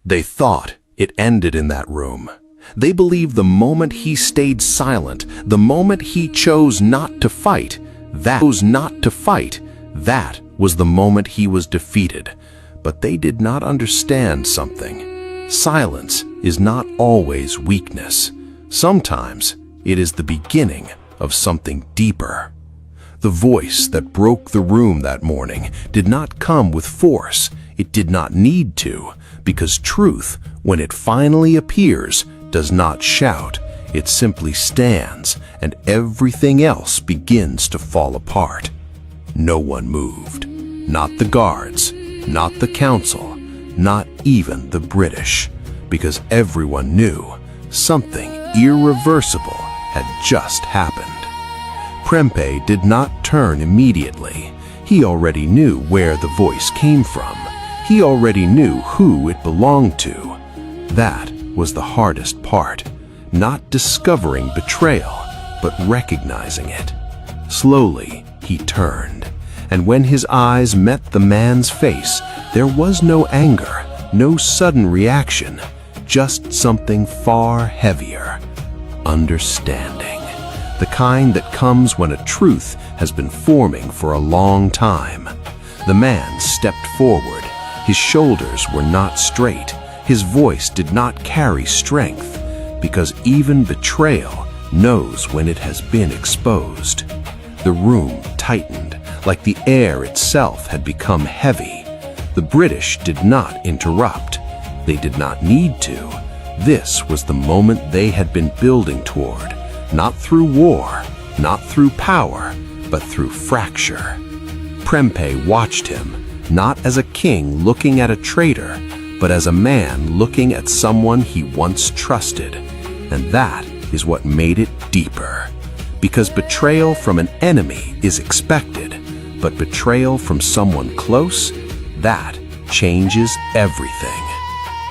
They thought it ended in that room. They believed the moment he stayed silent, the moment he chose not to fight, that was the moment he was defeated. But they did not understand something. Silence is not always weakness. Sometimes it is the beginning of something deeper. The voice that broke the room that morning did not come with force. It did not need to, because truth, when it finally appears, does not shout. It simply stands, and everything else begins to fall apart. No one moved. Not the guards, not the council, not even the British, because everyone knew something irreversible had just happened. Prempeh did not turn immediately. He already knew where the voice came from. He already knew who it belonged to. That was the hardest part, not discovering betrayal, but recognizing it. Slowly, he turned, and when his eyes met the man's face, there was no anger, no sudden reaction, just something far heavier: understanding. The kind that comes when a truth has been forming for a long time. The man stepped forward. His shoulders were not straight. His voice did not carry strength, because even betrayal knows when it has been exposed. The room tightened, like the air itself had become heavy. The British did not interrupt. They did not need to. This was the moment they had been building toward. Not through war, not through power, but through fracture. Prempeh watched him, not as a king looking at a traitor, but as a man looking at someone he once trusted. And that is what made it deeper. Because betrayal from an enemy is expected, but betrayal from someone close, that changes everything.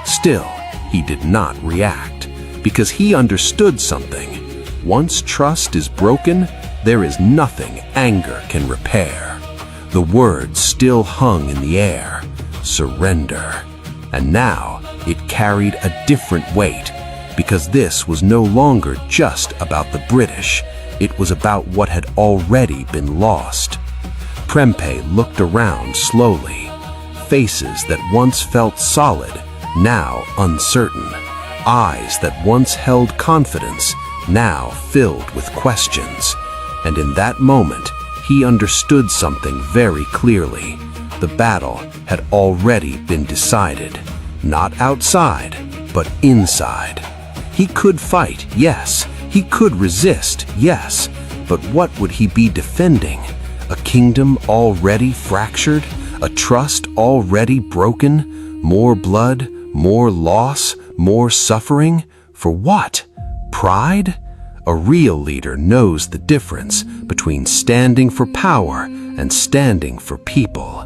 Still, he did not react, because he understood something. Once trust is broken, there is nothing anger can repair. The words still hung in the air: surrender. And now it carried a different weight, because this was no longer just about the British. It was about what had already been lost. Prempeh looked around slowly. Faces that once felt solid, now uncertain. Eyes that once held confidence, now filled with questions. And in that moment, he understood something very clearly. The battle had already been decided. Not outside, but inside. He could fight, yes. He could resist, yes. But what would he be defending? A kingdom already fractured? A trust already broken? More blood, more loss, more suffering? For what? Pride? A real leader knows the difference between standing for power and standing for people.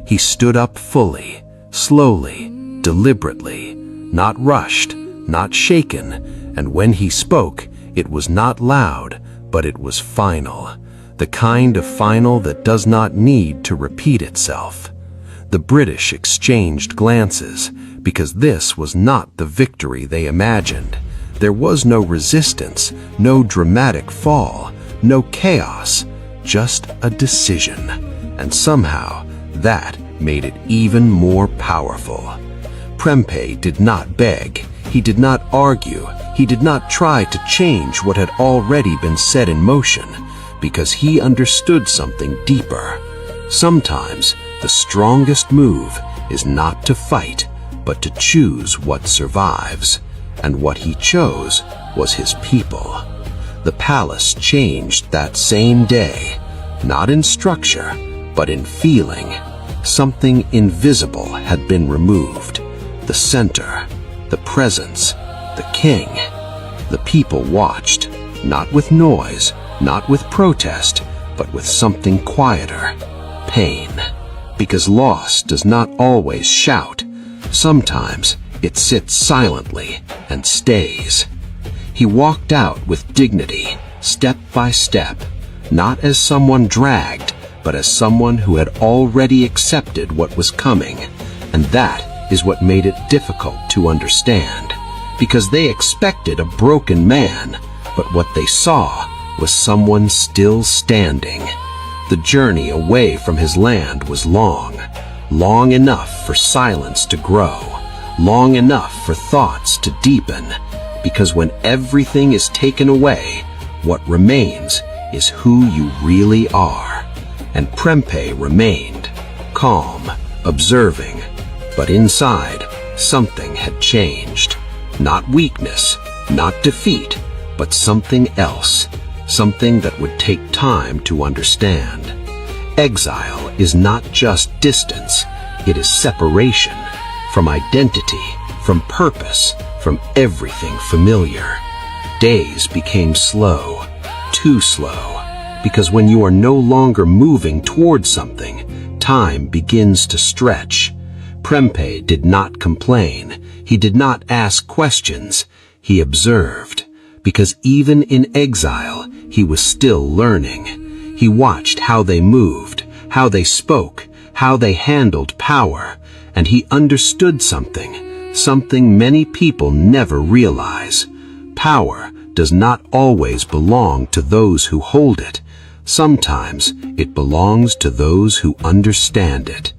He stood up fully, slowly, deliberately, not rushed, not shaken, and when he spoke, it was not loud, but it was final. The kind of final that does not need to repeat itself. The British exchanged glances, because this was not the victory they imagined. There was no resistance, no dramatic fall, no chaos, just a decision. And somehow, that made it even more powerful. Prempeh did not beg. He did not argue. He did not try to change what had already been set in motion, because he understood something deeper. Sometimes, the strongest move is not to fight, but to choose what survives. And what he chose was his people. The palace changed that same day, not in structure, but in feeling. Something invisible had been removed. The center, the presence, the king. The people watched, not with noise, not with protest, but with something quieter: pain. Because loss does not always shout. Sometimes it sits silently and stays. He walked out with dignity, step by step, not as someone dragged, but as someone who had already accepted what was coming. And that is what made it difficult to understand, because they expected a broken man, but what they saw was someone still standing. The journey away from his land was long, long enough for silence to grow, long enough for thoughts to deepen, because when everything is taken away, what remains is who you really are. And Prempeh remained, calm, observing, but inside, something had changed. Not weakness, not defeat, but something else, something that would take time to understand. Exile is not just distance, it is separation from identity, from purpose, from everything familiar. Days became slow, too slow, because when you are no longer moving towards something, time begins to stretch. Prempeh did not complain. He did not ask questions. He observed, because even in exile, he was still learning. He watched how they moved, how they spoke, how they handled power, and he understood something many people never realize. Power does not always belong to those who hold it. Sometimes it belongs to those who understand it.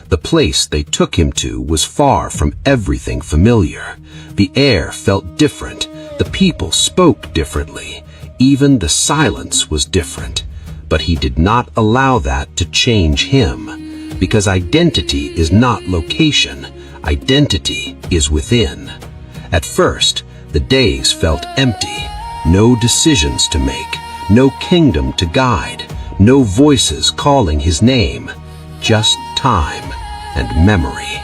The place they took him to was far from everything familiar. The air felt different. The people spoke differently. Even the silence was different. But he did not allow that to change him, because identity is not location. Identity is within. At first, the days felt empty. No decisions to make, no kingdom to guide, no voices calling his name. Just time and memory.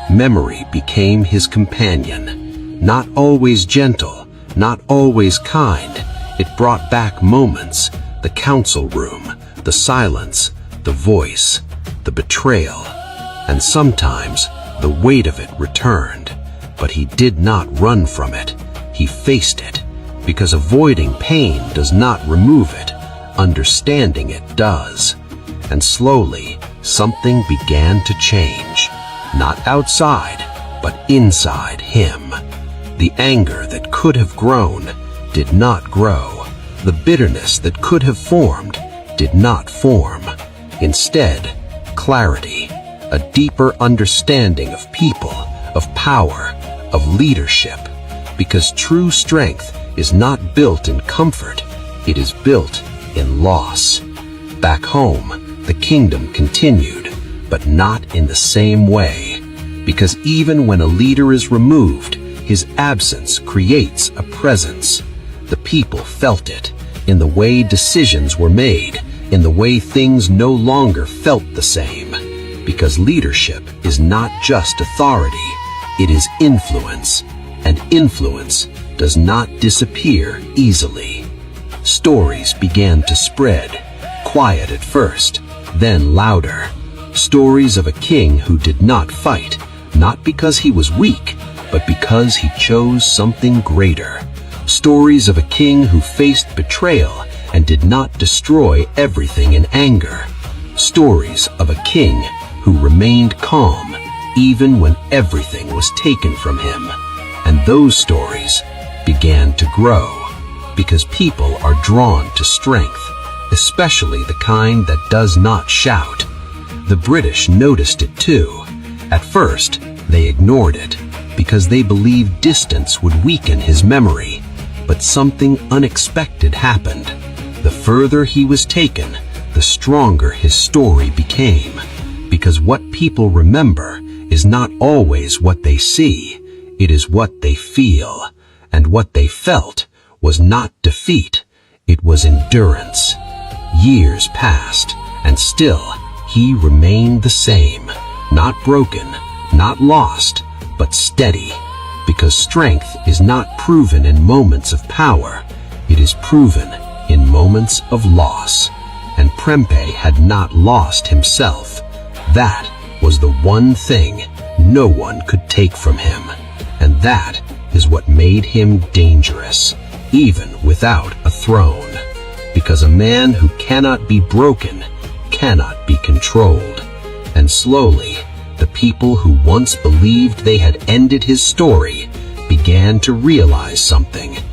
Memory became his companion. Not always gentle, not always kind. It brought back moments, the council room, the silence, the voice, the betrayal, and sometimes the weight of it returned. But he did not run from it. He faced it, because avoiding pain does not remove it. Understanding it does. And slowly, something began to change. Not outside, but inside him. The anger that could have grown did not grow. The bitterness that could have formed did not form. Instead, clarity, a deeper understanding of people, of power, of leadership. Because true strength is not built in comfort, it is built in loss. Back home, the kingdom continued, but not in the same way. Because even when a leader is removed, his absence creates a presence. The people felt it, in the way decisions were made, in the way things no longer felt the same. Because leadership is not just authority, it is influence, and influence does not disappear easily. Stories began to spread, quiet at first, then louder. Stories of a king who did not fight, not because he was weak, but because he chose something greater. Stories of a king who faced betrayal and did not destroy everything in anger. Stories of a king who remained calm even when everything was taken from him. And those stories began to grow, because people are drawn to strength, especially the kind that does not shout. The British noticed it too. At first, they ignored it, because they believed distance would weaken his memory. But something unexpected happened. The further he was taken, the stronger his story became. Because what people remember is not always what they see, it is what they feel. And what they felt was not defeat, it was endurance. Years passed, and still he remained the same. Not broken, not lost, but steady. Because strength is not proven in moments of power, it is proven in moments of loss. And Prempeh had not lost himself. That was the one thing no one could take from him. And that is what made him dangerous, even without a throne. Because a man who cannot be broken cannot be controlled. And slowly, the people who once believed they had ended his story began to realize something.